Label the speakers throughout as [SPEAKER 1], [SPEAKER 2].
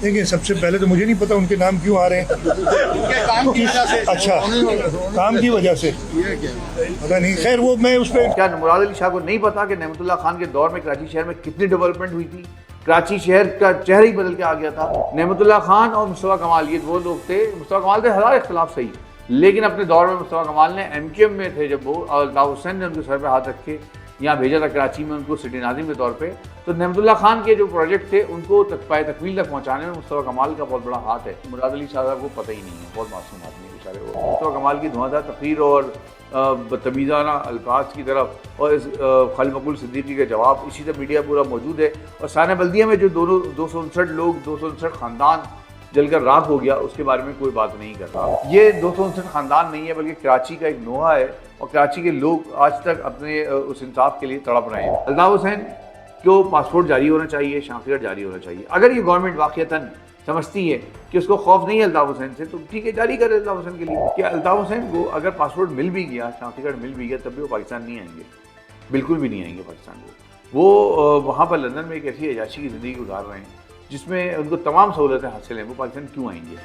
[SPEAKER 1] دیکھیں سب سے پہلے تو مجھے نہیں پتا ان کے نام کیوں آ رہے ہیں.
[SPEAKER 2] کام کی وجہ سے.
[SPEAKER 1] اچھا کام کی وجہ سے پتا نہیں. خیر وہ میں اس پہ
[SPEAKER 3] کیا مراد علی شاہ کو نہیں پتا کہ نعمت اللہ خان کے دور میں کراچی شہر میں کتنی ڈیولپمنٹ ہوئی تھی؟ کراچی شہر کا چہرہ ہی بدل کے آ گیا تھا. نعمت اللہ خان اور مصطفیٰ کمال یہ وہ لوگ تھے. مصطفیٰ کمال تھے ہزار اختلاف صحیح، لیکن اپنے دور میں مصطفیٰ کمال نے ایم کیو ایم میں تھے جب وہ، اور الطاف حسین نے ان کے سر پہ ہاتھ رکھ کے یہاں بھیجا تھا کراچی میں ان کو سٹی ناظم کے طور پہ. تو نعمت اللہ خان کے جو پروجیکٹ تھے ان کو پائے تکمیل تک پہنچانے میں مصطفیٰ کمال کا بہت بڑا ہاتھ ہے. مراد علی شاہ صاحب کو پتہ ہی نہیں ہے، بہت معصوم آدمی بیچارے. وہ مصطفیٰ کمال کی دھواں دھار تقریر اور بدتمیزانہ الفاظ کی طرف اور خالد مقبول صدیقی کا جواب، اسی طرح میڈیا پورا موجود ہے. اور سانحہ بلدیہ میں جو 259 لوگ 259 خاندان جل کر راکھ ہو گیا، اس کے بارے میں کوئی بات نہیں کرتا. یہ 259 خاندان نہیں ہے بلکہ کراچی کا ایک نوحہ ہے، اور کراچی کے لوگ آج تک اپنے اس انصاف کے لیے تڑپ رہے ہیں. الطاف حسین کو پاسپورٹ جاری ہونا چاہیے، شناختی کارڈ جاری ہونا چاہیے. اگر یہ گورنمنٹ واقعتاً سمجھتی ہے کہ اس کو خوف نہیں ہے الطاف حسین سے، تو ٹھیک ہے، جاری کرے الطاف حسین کے لیے. کہ الطاف حسین کو اگر پاسپورٹ مل بھی گیا، شناختی کارڈ مل بھی گیا، تب بھی وہ پاکستان نہیں آئیں گے، بالکل بھی نہیں آئیں گے پاکستان کو. وہ وہاں پر لندن میں ایک ایسی عیاشی کی زندگی گزار رہے ہیں جس میں ان کو تمام سہولتیں حاصل ہیں. وہ پاکستان کیوں آئیں گے؟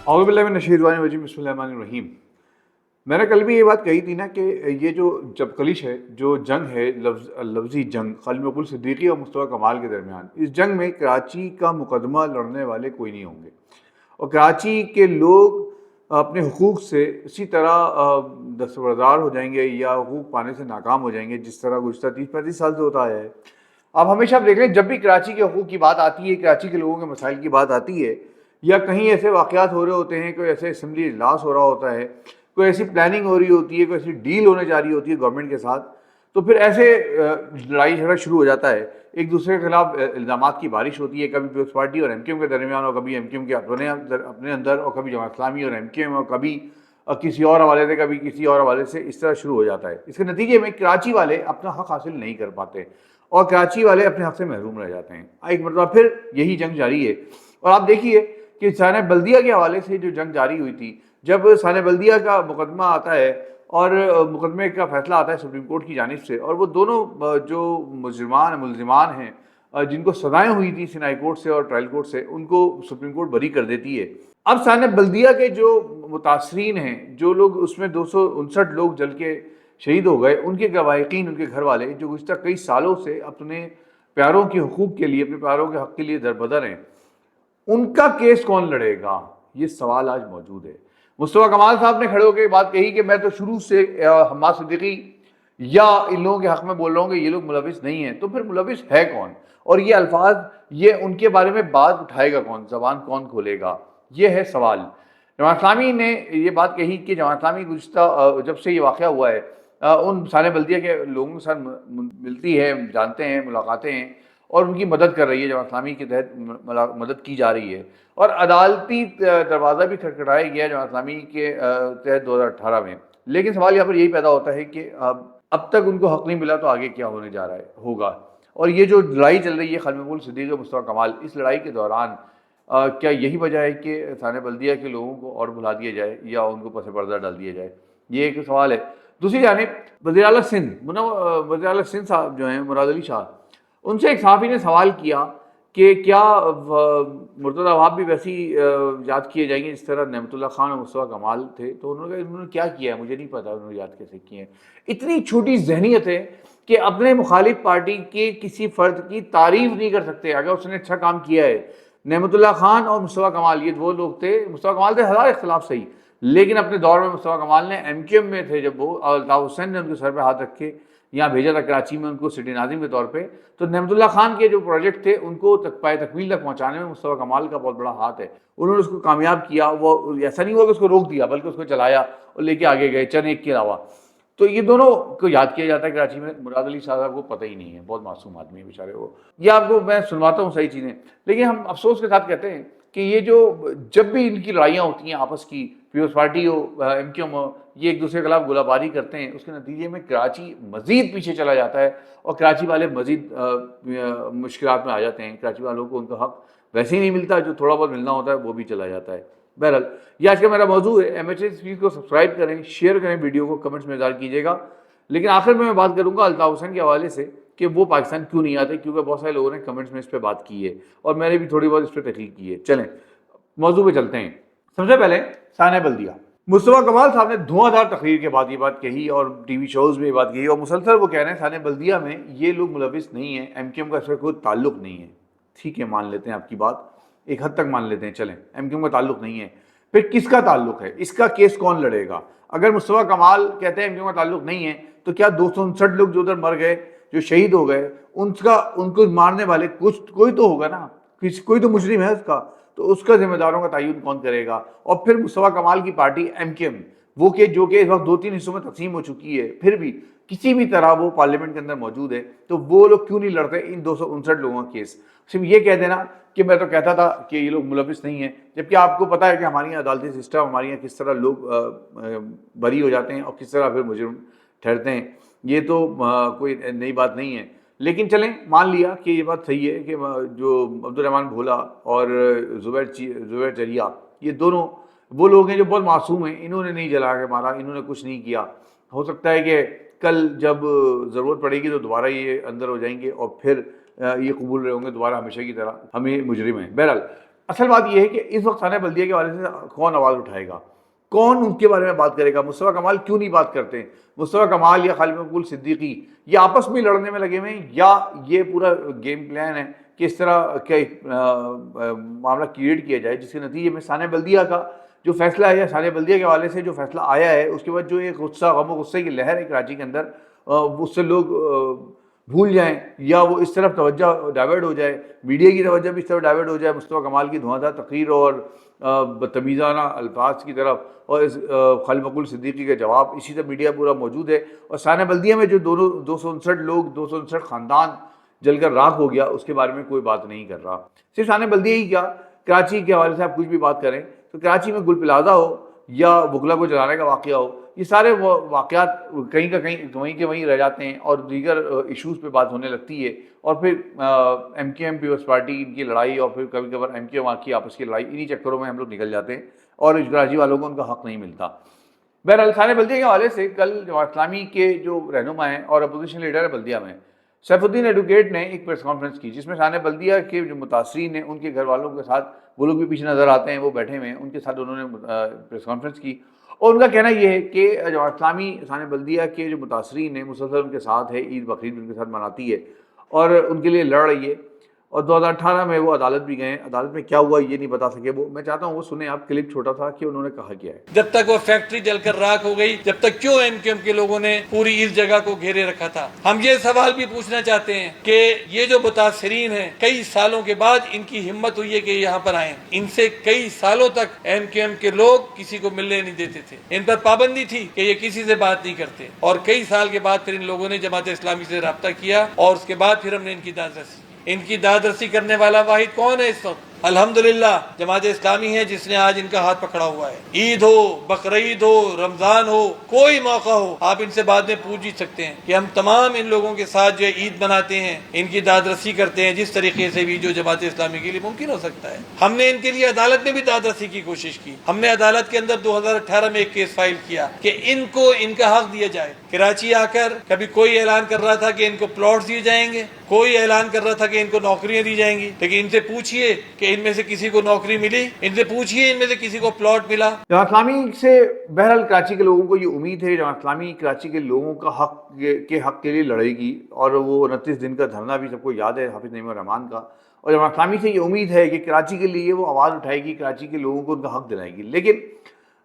[SPEAKER 3] اعوذ باللہ من الشیطان الرجیم، بسم اللہ الرحمن الرحیم. میں نے کل بھی یہ بات کہی تھی نا کہ یہ جو جب کلش ہے، جو جنگ ہے، لفظی جنگ خالد مقبول صدیقی اور مصطفیٰ کمال کے درمیان، اس جنگ میں کراچی کا مقدمہ لڑنے والے کوئی نہیں ہوں گے. اور کراچی کے لوگ اپنے حقوق سے اسی طرح دستبردار ہو جائیں گے یا حقوق پانے سے ناکام ہو جائیں گے جس طرح گزشتہ 30-35 سال سے ہوتا آیا ہے. اب ہمیشہ آپ دیکھ لیں، جب بھی کراچی کے حقوق کی بات آتی ہے، کراچی کے لوگوں کے مسائل کی بات آتی ہے، یا کہیں ایسے واقعات ہو رہے ہوتے ہیں، کوئی ایسے اسمبلی اجلاس ہو رہا ہوتا ہے، کوئی ایسی پلاننگ ہو رہی ہوتی ہے، کوئی ایسی ڈیل ہونے جا رہی ہوتی ہے گورنمنٹ کے ساتھ، تو پھر ایسے لڑائی جھگڑا شروع ہو جاتا ہے. ایک دوسرے کے خلاف الزامات کی بارش ہوتی ہے، کبھی پیپلز پارٹی اور ایم کیو ایم کے درمیان، اور کبھی ایم کیو ایم کے اپنے اندر، اور کبھی جماعت اسلامی اور ایم کیو ایم، اور کبھی کسی اور حوالے سے، کبھی کسی اور حوالے سے. اس طرح شروع ہو جاتا ہے. اس کے نتیجے میں کراچی والے اپنا حق حاصل نہیں کر پاتے اور کراچی والے اپنے حق سے محروم رہ جاتے ہیں. ایک مرتبہ پھر یہی جنگ جاری ہے. اور آپ دیکھیے کہ سانحہ بلدیہ کے حوالے سے جو جنگ جاری ہوئی تھی، جب سانحہ بلدیہ کا مقدمہ آتا ہے اور مقدمے کا فیصلہ آتا ہے سپریم کورٹ کی جانب سے، اور وہ دونوں جو ملزمان ہیں جن کو سزائیں ہوئی تھی سینائی کورٹ سے اور ٹرائل کورٹ سے، ان کو سپریم کورٹ بری کر دیتی ہے. اب سانحہ بلدیہ کے جو متاثرین ہیں، جو لوگ اس میں 259 لوگ جل کے شہید ہو گئے، ان کے گواہین، ان کے گھر والے جو گزشتہ کئی سالوں سے اپنے پیاروں کے حقوق کے لیے، اپنے پیاروں کے حق کے لیے دربدر ہیں، ان کا کیس کون لڑے گا؟ یہ سوال آج موجود ہے. مصطفیٰ کمال صاحب نے کھڑے ہو کے بات کہی کہ میں تو شروع سے حماد صدیقی یا ان لوگوں کے حق میں بول رہا ہوں کہ یہ لوگ ملوث نہیں ہیں. تو پھر ملوث ہے کون؟ اور یہ الفاظ، یہ ان کے بارے میں بات اٹھائے گا کون؟ زبان کون کھولے گا؟ یہ ہے سوال. جماعت اسلامی نے یہ بات کہی کہ جماعت اسلامی گزشتہ جب سے یہ واقعہ ہوا ہے ان سانحہ بلدیہ کے لوگوں کے ساتھ ملتی ہے، جانتے ہیں، ملاقاتیں ہیں، اور ان کی مدد کر رہی ہے. جماعت اسلامی کے تحت مدد کی جا رہی ہے، اور عدالتی دروازہ بھی کھٹکھٹایا گیا جماعت اسلامی کے تحت 2018 میں. لیکن سوال یہاں پر یہی پیدا ہوتا ہے کہ اب تک ان کو حق نہیں ملا، تو آگے کیا ہونے جا رہا ہے، ہوگا. اور یہ جو لڑائی چل رہی ہے خالد مقبول صدیقی اور مصطفیٰ کمال، اس لڑائی کے دوران کیا یہی وجہ ہے کہ سانحہ بلدیہ کے لوگوں کو اور بھلا دیا جائے یا ان کو پس پردہ ڈال دیا جائے؟ یہ ایک سوال ہے. دوسری جانب وزیر اعلیٰ سندھ صاحب جو ہیں مراد علی شاہ، ان سے ایک صحافی نے سوال کیا کہ کیا مرتضیٰ وہاب بھی ویسی یاد کیے جائیں گے جس طرح نعمت اللہ خان اور مصطفیٰ کمال تھے؟ تو انہوں نے کیا کیا ہے مجھے نہیں پتا، انہوں نے یاد کیسے کیے ہیں. اتنی چھوٹی ذہنیت ہے کہ اپنے مخالف پارٹی کے کسی فرد کی تعریف نہیں کر سکتے اگر اس نے اچھا کام کیا ہے. نعمت اللہ خان اور مصطفیٰ کمال یہ وہ لوگ تھے، مصطفیٰ کمال تھے ہزار اختلاف صحیح، لیکن اپنے دور میں مصطفیٰ کمال نے ایم کیو ایم میں تھے جب وہ، اور الطاف حسین نے ان کے سر پہ ہاتھ رکھ کے یہاں بھیجا تھا کراچی میں ان کو سٹی ناظم کے طور پہ. تو نعمت اللہ خان کے جو پروجیکٹ تھے ان کو پائے تکمیل تک پہنچانے میں مصطفیٰ کمال کا بہت بڑا ہاتھ ہے. انہوں نے اس کو کامیاب کیا. وہ ایسا نہیں ہوا کہ اس کو روک دیا، بلکہ اس کو چلایا اور لے کے آگے گئے چند ایک کے علاوہ. تو یہ دونوں کو یاد کیا جاتا ہے کراچی میں. مراد علی شاہ صاحب کو پتہ ہی نہیں ہے، بہت معصوم آدمی ہے بیچارے وہ. یہ آپ کو میں سنواتا ہوں صحیح چیزیں، لیکن ہم افسوس کے ساتھ کہتے ہیں کہ یہ جو جب بھی ان کی لڑائیاں ہوتی ہیں آپس کی، پیپلز پارٹی ہو، ایم کیو ایم ہو، یہ ایک دوسرے کے خلاف گولہ باری کرتے ہیں، اس کے نتیجے میں کراچی مزید پیچھے چلا جاتا ہے اور کراچی والے مزید مشکلات میں آ جاتے ہیں. کراچی والوں کو ان کا حق ویسے ہی نہیں ملتا، جو تھوڑا بہت ملنا ہوتا ہے وہ بھی چلا جاتا ہے. بہرحال یہ آج کا میرا موضوع ہے. ایم ایچ ایس پلیز کو سبسکرائب کریں، شیئر کریں ویڈیو کو، کمنٹس میں اظہار کیجیے گا. لیکن آخر میں بات کروں گا الطاف حسین کے حوالے سے کہ وہ پاکستان کیوں نہیں آتے، کیونکہ بہت سارے لوگوں نے کمنٹس میں اس پہ بات کی ہے اور میں نے بھی تھوڑی بہت اس پہ تحقیق کی ہے۔ چلیں موضوع پہ چلتے ہیں۔ سب سے پہلے ثانیہ بلدیہ، مصطفیٰ کمال صاحب نے دھواں دھار تقریر کے بعد یہ بات کہی اور ٹی وی شوز میں یہ بات کہی، اور مسلسل وہ کہہ رہے ہیں ثانیہ بلدیہ میں یہ لوگ ملوث نہیں ہیں، ایم کیو ایم کا اس سے کوئی تعلق نہیں ہے۔ ٹھیک ہے، مان لیتے ہیں آپ کی بات، ایک حد تک مان لیتے ہیں، چلیں ایم کیو ایم کا تعلق نہیں ہے، پھر کس کا تعلق ہے؟ اس کا کیس کون لڑے گا؟ اگر مصطفیٰ کمال کہتے ہیں ایم کیو ایم کا تعلق نہیں ہے تو کیا 259 لوگ جو ادھر مر گئے، جو شہید ہو گئے، ان کو مارنے والے کوئی تو ہوگا نا، کوئی تو مجرم ہے اس کا، تو اس کا ذمہ داروں کا تعین کون کرے گا؟ اور پھر مصطفیٰ کمال کی پارٹی ایم کیو ایم، وہ کہ جو کہ اس وقت 2-3 حصوں میں تقسیم ہو چکی ہے، پھر بھی کسی بھی طرح وہ پارلیمنٹ کے اندر موجود ہے، تو وہ لوگ کیوں نہیں لڑتے ان 259 لوگوں کا کیس؟ صرف یہ کہہ دینا کہ میں تو کہتا تھا کہ یہ لوگ ملوث نہیں ہیں، جبکہ آپ کو پتا ہے کہ ہماری یہاں عدالتی سسٹم، ہمارے یہاں کس طرح لوگ بری ہو جاتے ہیں اور کس طرح پھر مجرم ٹھہرتے ہیں، یہ تو کوئی نئی بات نہیں ہے۔ لیکن چلیں مان لیا کہ یہ بات صحیح ہے کہ جو عبدالرحمن بھولا اور زبیر چریا، یہ دونوں وہ لوگ ہیں جو بہت معصوم ہیں، انہوں نے نہیں جلا کے مارا، انہوں نے کچھ نہیں کیا۔ ہو سکتا ہے کہ کل جب ضرورت پڑے گی تو دوبارہ یہ اندر ہو جائیں گے اور پھر یہ قبول رہے ہوں گے دوبارہ ہمیشہ کی طرح ہم یہ مجرم ہیں۔ بہرحال اصل بات یہ ہے کہ اس وقت ثانیہ بلدیہ کے حوالے سے کون آواز اٹھائے گا، کون ان کے بارے میں بات کرے گا؟ مصطفیٰ کمال کیوں نہیں بات کرتے؟ مصطفیٰ کمال یا خالد مقبول صدیقی یہ آپس میں لڑنے میں لگے ہوئے ہیں، یا یہ پورا گیم پلان ہے کہ اس طرح کیا معاملہ کریٹ کیا جائے جس کے نتیجے میں ثانیہ بلدیہ کا جو فیصلہ ہے، یا ثانیہ بلدیہ کے حوالے سے جو فیصلہ آیا ہے، اس کے بعد جو ایک غصہ، غم و غصے کی لہر ہے کراچی کے اندر، اس سے لوگ بھول جائیں یا وہ اس طرف توجہ ڈائیورٹ ہو جائے، میڈیا کی توجہ بھی اس طرف ڈائیورٹ ہو جائے مصطفیٰ کمال کی دھواں دھار تقریر اور بدتمیزانہ الفاظ کی طرف، اور اس خالد مقبول صدیقی کا جواب، اسی طرح میڈیا پورا موجود ہے۔ اور ثانیہ بلدیہ میں جو 259 لوگ، 259 خاندان جل کر راکھ ہو گیا، اس کے بارے میں کوئی بات نہیں کر رہا۔ صرف ثانیہ بلدیہ ہی کیا، کراچی کے حوالے سے آپ کچھ بھی بات کریں تو کراچی میں گل پلازہ ہو یا وکلا کو جلانے کا واقعہ ہو، یہ سارے واقعات کہیں کا کہیں وہیں کے وہیں رہ جاتے ہیں اور دیگر ایشوز پہ بات ہونے لگتی ہے، اور پھر ایم کیو ایم پیپلز پارٹی ان کی لڑائی، اور پھر کبھی کبھار ایم کیو ایم کی آپس کی لڑائی، انہی چکروں میں ہم لوگ نکل جاتے ہیں اور کراچی والوں کو ان کا حق نہیں ملتا۔ بہرحال ثانیہ بلدیہ کے حوالے سے کل جماعت اسلامی کے جو رہنما ہیں اور اپوزیشن لیڈر ہے بلدیہ میں، سیف الدین ایڈوکیٹ نے ایک پریس کانفرنس کی جس میں ثانیہ بلدیہ کے جو متاثرین ہیں ان کے گھر والوں کے ساتھ، وہ لوگ بھی پیچھے نظر آتے ہیں، وہ بیٹھے ہوئے ہیں، ان کے ساتھ انہوں نے پریس کانفرنس کی، اور ان کا کہنا یہ ہے کہ جماعت اسلامی ثانیہ بلدیہ کے جو متاثرین ہیں مسلسل ان کے ساتھ ہے، عید بقرعید ان کے ساتھ مناتی ہے اور ان کے لیے لڑ رہی ہے، اور 2018 میں وہ عدالت بھی گئے، عدالت میں کیا ہوا یہ نہیں بتا سکے وہ، میں چاہتا ہوں وہ سنیں آپ کلپ چھوٹا تھا کہ انہوں نے کہا کیا ہے۔
[SPEAKER 4] جب تک وہ فیکٹری جل کر راکھ ہو گئی، جب تک کیوں ایم کیو ایم کے لوگوں نے پوری اس جگہ کو گھیرے رکھا تھا؟ ہم یہ سوال بھی پوچھنا چاہتے ہیں کہ یہ جو متاثرین ہیں کئی سالوں کے بعد ان کی ہمت ہوئی ہے کہ یہاں پر آئیں، ان سے کئی سالوں تک ایم کیو ایم کے لوگ کسی کو ملنے نہیں دیتے تھے، ان پر پابندی تھی کہ یہ کسی سے بات نہیں کرتے، اور کئی سال کے بعد پھر ان لوگوں نے جماعت اسلامی سے رابطہ کیا اور اس کے بعد پھر ہم نے ان کی داد رسی۔ ان کی داد رسی کرنے والا واحد کون ہے اس وقت؟ الحمدللہ جماعت اسلامی ہے جس نے آج ان کا ہاتھ پکڑا ہوا ہے۔ عید ہو، بقرعید ہو، رمضان ہو، کوئی موقع ہو، آپ ان سے بعد میں پوچھ بھی سکتے ہیں کہ ہم تمام ان لوگوں کے ساتھ جو عید مناتے ہیں، ان کی داد رسی کرتے ہیں جس طریقے سے بھی جو جماعت اسلامی کے لیے ممکن ہو سکتا ہے۔ ہم نے ان کے لیے عدالت میں بھی داد رسی کی کوشش کی، ہم نے عدالت کے اندر 2018 میں ایک کیس فائل کیا کہ ان کو ان کا حق دیا جائے۔ کراچی آ کر کبھی کوئی اعلان کر رہا تھا کہ ان کو پلاٹس دیے جائیں گے، کوئی اعلان کر رہا تھا کہ ان کو نوکریاں دی جائیں گی، لیکن ان سے پوچھئے کہ ان میں سے کسی کو نوکری ملی، ان سے پوچھئے ان میں سے کسی کو پلاٹ ملا۔
[SPEAKER 3] جماعت اسلامی سے بہرحال کراچی کے لوگوں کو یہ امید ہے، جماعت اسلامی کراچی کے لوگوں کا حق کے لیے لڑے گی، اور وہ 29 دن کا دھرنا بھی سب کو یاد ہے حافظ نعیم الرحمان کا، اور جماعت اسلامی سے یہ امید ہے کہ کراچی کے لیے وہ آواز اٹھائے گی، کراچی کے لوگوں کو ان کا حق دلائے گی۔ لیکن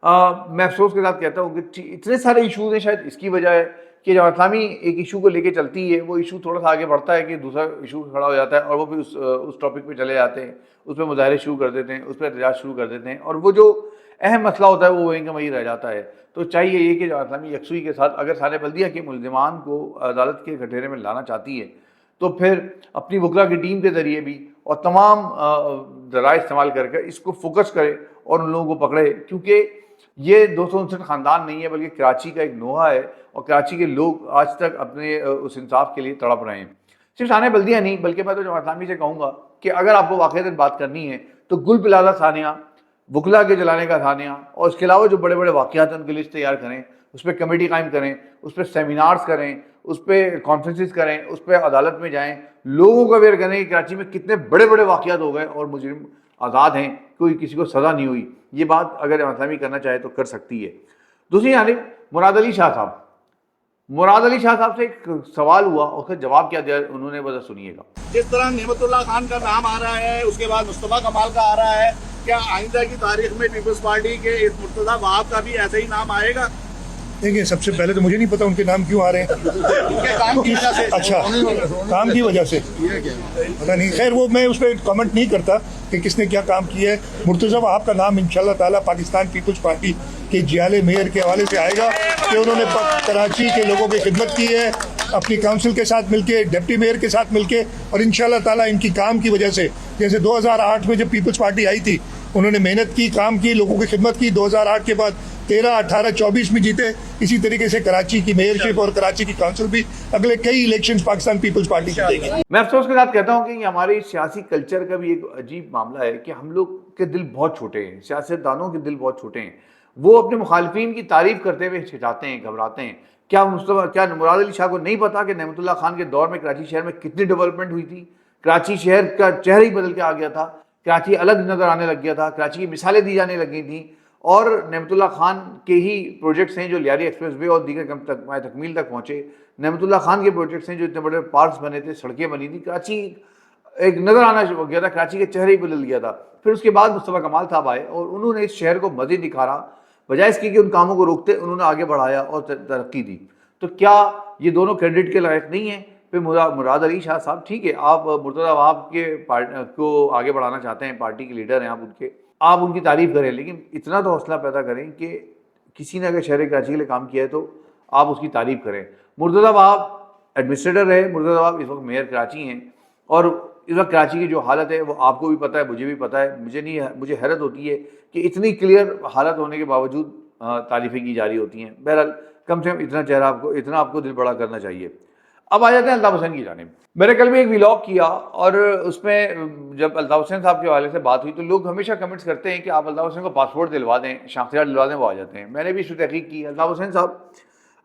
[SPEAKER 3] میں افسوس کے ساتھ کہتا ہوں کہ اتنے سارے ایشوز ہیں، شاید اس کی وجہ ہے کہ جماعت اسلامی ایک ایشو کو لے کے چلتی ہے، وہ ایشو تھوڑا سا آگے بڑھتا ہے کہ دوسرا ایشو کھڑا ہو جاتا ہے اور وہ بھی اس ٹاپک پہ چلے جاتے ہیں، اس پہ مظاہرے شروع کر دیتے ہیں، اس پہ احتجاج شروع کر دیتے ہیں، اور وہ جو اہم مسئلہ ہوتا ہے وہ وہیں کا وہیں رہ جاتا ہے۔ تو چاہیے یہ کہ جماعت اسلامی یکسوئی کے ساتھ اگر ثانیہ بلدیہ کے ملزمان کو عدالت کے گھٹیرے میں لانا چاہتی ہے تو پھر اپنی وکلا کی ٹیم کے ذریعے بھی اور تمام ذرائع استعمال کر کے اس کو فوکس کرے اور ان لوگوں کو پکڑے، کیونکہ یہ 259 خاندان نہیں ہے بلکہ کراچی کا ایک نوحہ ہے، اور کراچی کے لوگ آج تک اپنے اس انصاف کے لیے تڑپ رہے ہیں۔ صرف ثانیہ بلدیہ نہیں بلکہ میں تو جماعت اسلامی سے کہوں گا کہ اگر آپ کو واقعتاً بات کرنی ہے تو گل پلازہ ثانیہ، وکلا کے جلانے کا ثانیہ، اور اس کے علاوہ جو بڑے بڑے واقعات ہیں ان کی لسٹ تیار کریں، اس پہ کمیٹی قائم کریں, اس پہ سیمینارز کریں, اس پہ کانفرنسز کریں, اس پہ عدالت میں جائیں, لوگوں کو اویئر کریں کہ کراچی میں کتنے بڑے بڑے واقعات ہو گئے اور مجرم آزاد ہیں, کوئی کسی کو سزا نہیں ہوئی. یہ بات اگر اسلامی کرنا چاہے تو کر سکتی ہے. دوسری جانب مراد علی شاہ صاحب, مراد علی شاہ صاحب سے ایک سوال ہوا, اس کا جواب کیا دیا انہوں نے, وجہ سنیے گا.
[SPEAKER 2] جس طرح نعمت اللہ خان کا نام آ رہا ہے, اس کے بعد مصطفیٰ کمال کا آ رہا ہے, کیا آئندہ کی تاریخ میں پیپلز پارٹی کے اس مرتضیٰ وہاب کا بھی ایسے ہی نام آئے گا؟
[SPEAKER 1] دیکھیے, سب سے پہلے تو مجھے نہیں پتا ان کے نام کیوں آ رہے ہیں.
[SPEAKER 2] ان کے کام کی وجہ سے.
[SPEAKER 1] اچھا, کام کی وجہ سے پتا نہیں. خیر وہ میں اس پہ کمنٹ نہیں کرتا کہ کس نے کیا کام کیا ہے. مرتضیٰ وہاب کا نام انشاءاللہ تعالیٰ پاکستان پیپلز پارٹی کے جیالے میئر کے حوالے سے آئے گا کہ انہوں نے کراچی کے لوگوں کی خدمت کی ہے اپنی کونسل کے ساتھ مل کے, ڈپٹی میئر کے ساتھ مل کے, اور انشاءاللہ تعالیٰ ان کی کام کی وجہ سے, جیسے 2008 میں جب پیپلز پارٹی آئی تھی انہوں نے محنت کی, کام کی, لوگوں کی خدمت کی, 2008 کے بعد 13, 18, 24 میں جیتے. اسی طریقے سے کراچی کی میئرشپ اور کراچی کی کونسل بھی اگلے کئی الیکشنز پاکستان پیپلز پارٹی کی دے گی.
[SPEAKER 3] میں افسوس کے ساتھ کہتا ہوں کہ یہ ہمارے سیاسی کلچر کا بھی ایک عجیب معاملہ ہے کہ ہم لوگ کے دل بہت چھوٹے ہیں, سیاستدانوں کے دل بہت چھوٹے ہیں. وہ اپنے مخالفین کی تعریف کرتے ہوئے ہچکچاتے ہیں, گھبراتے ہیں. کیا مراد علی شاہ کو نہیں پتا کہ نعمت اللہ خان کے دور میں کراچی شہر میں کتنی ڈیولپمنٹ ہوئی تھی؟ کراچی شہر کا چہرہ ہی بدل کے آ گیا تھا, کراچی الگ نظر آنے لگ گیا تھا, کراچی کی مثالیں دی جانے لگی تھیں. اور نعمت اللہ خان کے ہی پروجیکٹس ہیں جو لیاری ایکسپریس وے اور دیگر تکمیل تک پہنچے. نعمت اللہ خان کے پروجیکٹس ہیں جو اتنے بڑے پارکس بنے تھے, سڑکیں بنی تھی, کراچی ایک نظر آنا شروع ہو گیا تھا, کراچی کے چہرے ہی بدل گیا تھا. پھر اس کے بعد مصطفیٰ کمال صاحب آئے اور انہوں نے اس شہر کو مزید نکھارا, بجائے اس کی کہ ان کاموں کو روکتے انہوں نے آگے بڑھایا اور ترقی دی. تو کیا یہ دونوں کریڈٹ کے لائق نہیں ہیں؟ پھر مراد علی شاہ صاحب, ٹھیک ہے آپ مرتضیٰ وہاب کے کو آگے بڑھانا چاہتے ہیں, پارٹی کے لیڈر ہیں آپ ان کی تعریف کریں, لیکن اتنا تو حوصلہ پیدا کریں کہ کسی نے اگر شہر کراچی کے لیے کام کیا ہے تو آپ اس کی تعریف کریں. مرتضیٰ وہاب ایڈمنسٹریٹر رہے, مرتضیٰ وہاب اس وقت میئر کراچی ہیں, اور اس وقت کراچی کی جو حالت ہے وہ آپ کو بھی پتہ ہے, مجھے بھی پتہ ہے. مجھے حیرت ہوتی ہے کہ اتنی کلیئر حالت ہونے کے باوجود تعریفیں کی جاری ہوتی ہیں. بہرحال کم سے کم اتنا آپ کو دل بڑا کرنا چاہیے. اب آ جاتے ہیں الطاف حسین کی جانب. میں نے کل بھی ایک ولاگ کیا اور اس میں جب الطاف حسین صاحب کے حوالے سے بات ہوئی تو لوگ ہمیشہ کمنٹس کرتے ہیں کہ آپ الطاف حسین کو پاسپورٹ دلوا دیں, شناختی کارڈ دلوا دیں, وہ آ جاتے ہیں. میں نے بھی اس پہ تحقیق کی. الطاف حسین صاحب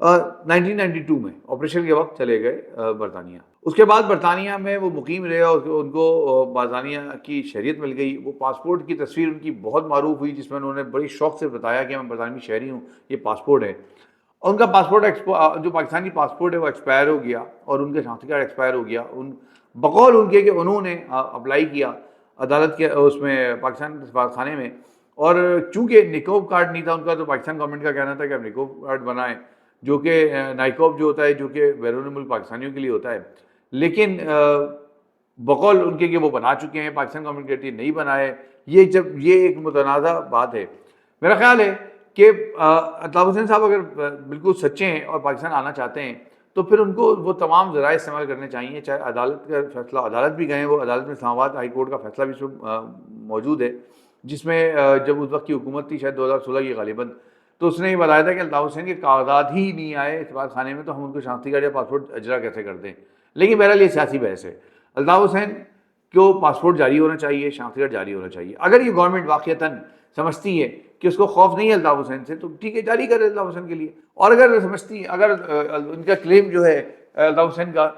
[SPEAKER 3] 1992 میں آپریشن کے وقت چلے گئے برطانیہ. اس کے بعد برطانیہ میں وہ مقیم رہے اور ان کو برطانیہ کی شہریت مل گئی. وہ پاسپورٹ کی تصویر ان کی بہت معروف ہوئی جس میں انہوں نے بڑی شوق سے بتایا کہ میں برطانوی شہری ہوں, یہ پاسپورٹ ہے. ان کا پاسپورٹ جو پاکستانی پاسپورٹ ہے وہ ایکسپائر ہو گیا اور ان کے شناختی کارڈ ایکسپائر ہو گیا. بقول ان کے کہ انہوں نے اپلائی کیا عدالت کے اس میں پاکستان سفارت خانے میں, اور چونکہ نکوب کارڈ نہیں تھا ان کا تو پاکستان گورنمنٹ کا کہنا تھا کہ آپ نکوب کارڈ بنائیں, جو کہ نائکوب جو ہوتا ہے جو کہ بیرون ملک پاکستانیوں کے لیے ہوتا ہے. لیکن بقول ان کے کہ وہ بنا چکے ہیں, پاکستان گورنمنٹ کہتی ہے نہیں بنائے. یہ ایک متنازع بات ہے. میرا خیال ہے کہ الطاف حسین صاحب اگر بالکل سچے ہیں اور پاکستان آنا چاہتے ہیں تو پھر ان کو وہ تمام ذرائع استعمال کرنے چاہیے. چاہے عدالت کا فیصلہ, عدالت بھی گئے ہیں, وہ عدالت میں اسلام آباد ہائی کورٹ کا فیصلہ بھی موجود ہے جس میں جب اس وقت کی حکومت تھی شاید 2016 کی غالباً, تو اس نے یہ بتایا تھا کہ الطاف حسین کے کاغذات ہی نہیں آئے سفارت خانے میں تو ہم ان کو شناختی کارڈ یا پاسپورٹ اجرا کیسے کر دیں. لیکن بہرحال یہ سیاسی بحث ہے. الطاف حسین کو پاسپورٹ جاری ہونا چاہیے, شناختی کارڈ جاری ہونا چاہیے. اگر یہ گورنمنٹ واقعتاً سمجھتی ہے کہ اس کو خوف نہیں ہے الطاف حسین سے تو ٹھیک ہے, جاری کرے الطاف حسین کے لیے. اور اگر سمجھتی ہے, اگر ان کا کلیم جو ہے الطاف حسین کا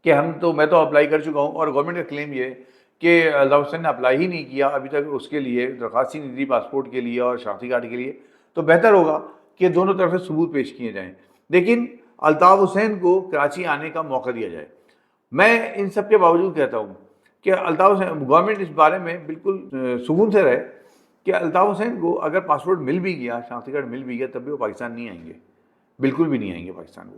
[SPEAKER 3] کہ میں تو اپلائی کر چکا ہوں, اور گورنمنٹ کا کلیم یہ ہے کہ الطاف حسین نے اپلائی ہی نہیں کیا ابھی تک اس کے لیے, درخواست ہی نہیں دی پاسپورٹ کے لیے اور شناختی کارڈ کے لیے, تو بہتر ہوگا کہ دونوں طرف سے ثبوت پیش کیے جائیں. لیکن الطاف حسین کو کراچی آنے کا موقع دیا جائے. میں ان سب کے باوجود کہتا ہوں کہ الطاف حسین گورنمنٹ اس بارے میں بالکل سکون سے رہے کہ الطاف حسین کو اگر پاسپورٹ مل بھی گیا, شناختی کارڈ مل بھی گیا, تب بھی وہ پاکستان نہیں آئیں گے, بالکل بھی نہیں آئیں گے پاکستان.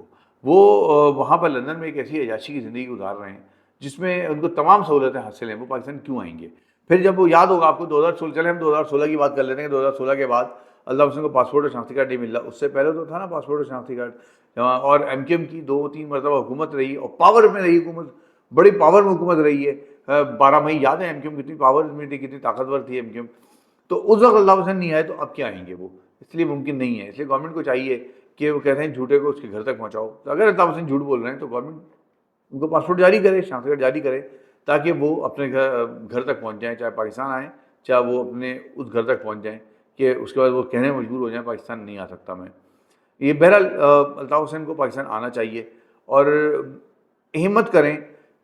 [SPEAKER 3] وہ وہاں پر لندن میں ایک ایسی عیاشی کی زندگی گزار رہے ہیں جس میں ان کو تمام سہولتیں حاصل ہیں. وہ پاکستان کیوں آئیں گے؟ پھر جب وہ یاد ہوگا آپ کو 2016, چلے ہم 2016 کی بات کر لیتے ہیں کہ 2016 کے بعد الطاف حسین کو پاسپورٹ اور شناختی کارڈ نہیں مل رہا. اس سے پہلے تو تھا نا پاسپورٹ اور شناختی کارڈ, اور ایم کیو ایم کی 2-3 مرتبہ حکومت رہی اور پاور میں رہی حکومت, بڑی پاور میں حکومت رہی ہے. 12 مئی یاد ہے ایم کیو ایم کتنی پاور میں تھی, کتنی طاقتور تھی ایم کیو ایم. تو اس وقت الطاف حسین نہیں آئے تو اب کیا آئیں گے وہ؟ اس لیے ممکن نہیں ہے. اس لیے گورنمنٹ کو چاہیے کہ وہ کہتے ہیں جھوٹے کو اس کے گھر تک پہنچاؤ. تو اگر الطاف حسین جھوٹ بول رہے ہیں تو گورنمنٹ ان کو پاسپورٹ جاری کرے, شناختی کارڈ جاری کرے, تاکہ وہ اپنے گھر تک پہنچ جائیں, چاہے پاکستان آئیں چاہے وہ اپنے اس گھر تک پہنچ جائیں, کہ اس کے بعد وہ کہنے مجبور ہو جائیں پاکستان نہیں آ سکتا میں. یہ بہرحال الطاف حسین کو پاکستان آنا چاہیے اور ہمت کریں،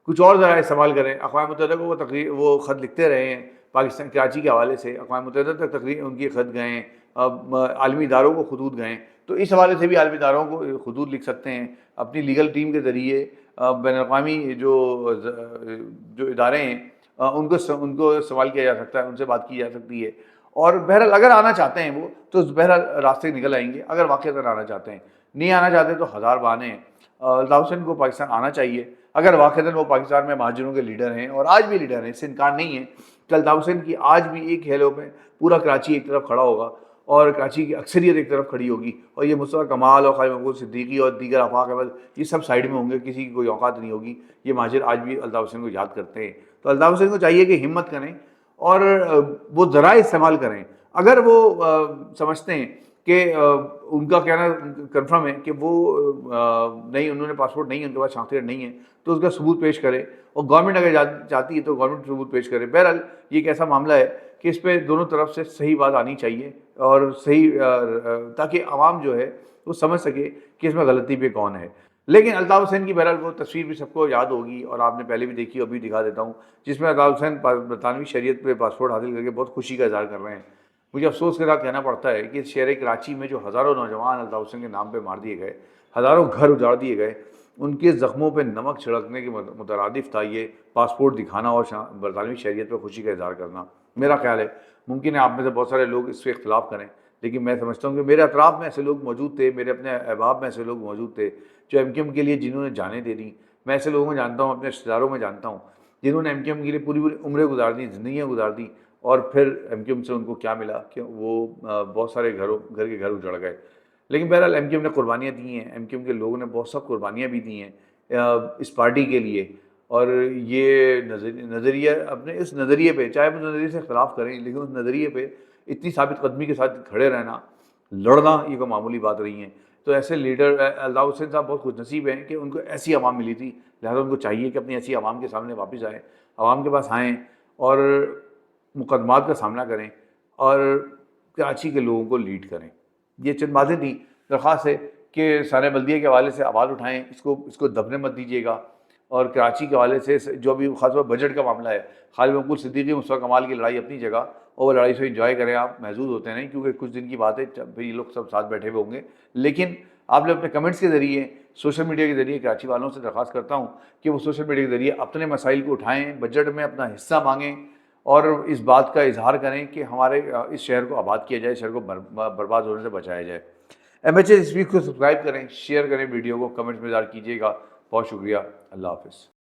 [SPEAKER 3] کچھ اور ذرائع استعمال کریں. اقوام متحدہ کو وہ خط لکھتے رہے ہیں پاکستان کراچی کے حوالے سے، اقوام متحدہ تک تقریر ان کے خط گئے ہیں، عالمی اداروں کو خطوط گئے ہیں. تو اس حوالے سے بھی عالمی اداروں کو خطوط لکھ سکتے ہیں اپنی لیگل ٹیم کے ذریعے. بین الاقوامی جو ادارے ہیں ان کو سوال کیا جا سکتا ہے، ان سے بات کی جا سکتی ہے. اور بہرحال اگر آنا چاہتے ہیں وہ تو بہرحال راستے نکل آئیں گے. اگر واقعتاً آنا چاہتے ہیں، نہیں آنا چاہتے تو ہزار بہانے ہیں. الطاف حسین کو پاکستان آنا چاہیے اگر واقعتاً وہ پاکستان میں مہاجروں کے لیڈر ہیں، اور آج بھی لیڈر ہیں، اس سے انکار نہیں ہے کہ الطاف حسین کی آج بھی ایک ہیلو میں پورا کراچی ایک طرف کھڑا ہوگا اور کراچی کی اکثریت ایک طرف کھڑی ہوگی، اور یہ مصطفیٰ کمال اور خواجہ محمود صدیقی اور دیگر آفاق احمد یہ سب سائیڈ میں ہوں گے، کسی کی کوئی اوقات نہیں ہوگی. یہ مہاجر آج بھی الطاف حسین کو یاد کرتے ہیں. تو الطاف حسین کو چاہیے کہ ہمت کریں اور وہ ذرائع استعمال کریں. اگر وہ سمجھتے ہیں کہ ان کا کہنا کنفرم ہے کہ وہ نہیں، انہوں نے پاسپورٹ نہیں ہے، ان کے پاس شناختی کارڈ نہیں ہے، تو اس کا ثبوت پیش کرے. اور گورنمنٹ اگر چاہتی ہے تو گورنمنٹ ثبوت پیش کرے. بہرحال یہ ایک ایسا معاملہ ہے کہ اس پہ دونوں طرف سے صحیح بات آنی چاہیے اور صحیح تاکہ عوام جو ہے وہ سمجھ سکے کہ اس میں غلطی پہ کون ہے. لیکن الطاف حسین کی بہرحال وہ تصویر بھی سب کو یاد ہوگی اور آپ نے پہلے بھی دیکھی، ابھی دکھا دیتا ہوں، جس میں الطاف حسین برطانوی شہریت پہ پاسپورٹ حاصل کر کے بہت خوشی کا اظہار کر رہے ہیں. مجھے افسوس کے ساتھ کہنا پڑتا ہے کہ شہر کراچی میں جو ہزاروں نوجوان الطاف حسین کے نام پہ مار دیے گئے، ہزاروں گھر اجاڑ دیے گئے، ان کے زخموں پہ نمک چھڑکنے کے مترادف تھا یہ پاسپورٹ دکھانا اور برطانوی شہریت پہ خوشی کا اظہار کرنا. میرا خیال ہے ممکن ہے آپ میں سے بہت سارے لوگ اس سے اختلاف کریں، لیکن میں سمجھتا ہوں کہ میرے اطراف میں ایسے لوگ موجود تھے، میرے اپنے احباب میں ایسے لوگ موجود تھے جو ایم کیو ایم کے لیے جنہوں نے جانیں دے دیں. میں ایسے لوگوں میں جانتا ہوں، اپنے رشتہ داروں میں جانتا ہوں جنہوں نے ایم کیو ایم کے لیے پوری عمریں گزار دی، زندگیاں گزار دی، اور پھر ایم کیو ایم سے ان کو کیا ملا کہ وہ بہت سارے گھر کے گھر اجڑ گئے. لیکن بہرحال ایم کیو ایم نے قربانیاں دی ہیں، ایم کیو ایم کے لوگوں نے بہت سب قربانیاں بھی دی ہیں اس پارٹی کے لیے. اور یہ نظریہ اپنے اس نظریے پہ، چاہے وہ نظریے سے اختلاف کریں، لیکن اس نظریے پہ اتنی ثابت قدمی کے ساتھ کھڑے رہنا، لڑنا، یہ کوئی معمولی بات نہیں ہے. تو ایسے لیڈر الطاف حسین صاحب بہت خوش نصیب ہیں کہ ان کو ایسی عوام ملی تھی، لہٰذا ان کو چاہیے کہ اپنی ایسی عوام کے سامنے واپس آئیں، عوام کے پاس آئیں اور مقدمات کا سامنا کریں اور کراچی کے لوگوں کو لیڈ کریں. یہ چند باتیں تھیں. درخواست ہے کہ سارے بلدیہ کے حوالے سے آواز اٹھائیں، اس کو دبنے مت دیجیے گا. اور کراچی کے حوالے سے جو بھی خاص طور بجٹ کا معاملہ ہے، خالد محمود صدیقی مصطفیٰ کمال کی لڑائی اپنی جگہ، اور وہ لڑائی سے انجوائے کریں. آپ محظوظ ہوتے نہیں کیونکہ کچھ دن کی بات ہے، پھر یہ لوگ سب ساتھ بیٹھے ہوئے ہوں گے. لیکن آپ لوگ اپنے کمنٹس کے ذریعے، سوشل میڈیا کے ذریعے کراچی والوں سے درخواست کرتا ہوں کہ وہ سوشل میڈیا کے ذریعے اپنے مسائل کو اٹھائیں، بجٹ میں اپنا حصہ مانگیں اور اس بات کا اظہار کریں کہ ہمارے اس شہر کو آباد کیا جائے، شہر کو برباد ہونے سے بچایا جائے. ایم ایچ اے اس ویک کو سبسکرائب کریں، شیئر کریں ویڈیو کو، کمنٹس میں اظہار کیجیے گا. بہت شکریہ. اللہ حافظ.